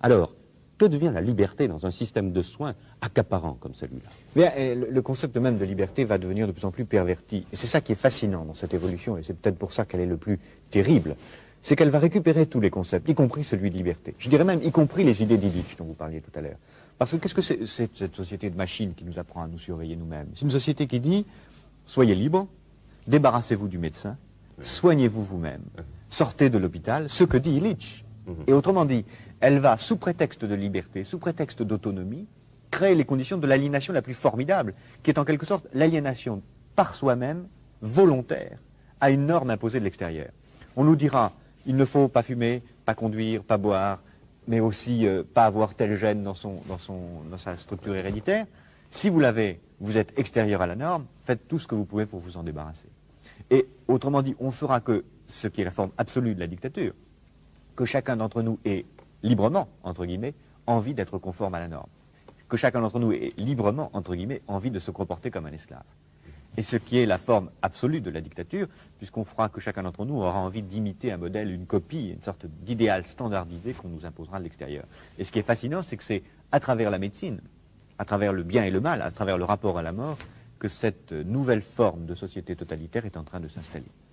Alors, que devient la liberté dans un système de soins accaparant comme celui-là? Le concept même de liberté va devenir de plus en plus perverti. Et c'est ça qui est fascinant dans cette évolution, et c'est peut-être pour ça qu'elle est le plus terrible. C'est qu'elle va récupérer tous les concepts, y compris celui de liberté. Je dirais même y compris les idées d'Illich dont vous parliez tout à l'heure. Parce que qu'est-ce que c'est cette société de machines qui nous apprend à nous surveiller nous-mêmes? C'est une société qui dit, soyez libre, débarrassez-vous du médecin, soignez-vous vous-même, sortez de l'hôpital, ce que dit Illich. Et autrement dit, elle va, sous prétexte de liberté, sous prétexte d'autonomie, créer les conditions de l'aliénation la plus formidable, qui est en quelque sorte l'aliénation par soi-même, volontaire, à une norme imposée de l'extérieur. On nous dira, il ne faut pas fumer, pas conduire, pas boire, mais aussi pas avoir tel gène dans sa structure héréditaire. Si vous l'avez, vous êtes extérieur à la norme, faites tout ce que vous pouvez pour vous en débarrasser. Et autrement dit, on fera que ce qui est la forme absolue de la dictature, que chacun d'entre nous ait librement, entre guillemets, envie d'être conforme à la norme. Que chacun d'entre nous ait librement, entre guillemets, envie de se comporter comme un esclave. Et ce qui est la forme absolue de la dictature, puisqu'on fera que chacun d'entre nous aura envie d'imiter un modèle, une copie, une sorte d'idéal standardisé qu'on nous imposera de l'extérieur. Et ce qui est fascinant, c'est que c'est à travers la médecine, à travers le bien et le mal, à travers le rapport à la mort, que cette nouvelle forme de société totalitaire est en train de s'installer.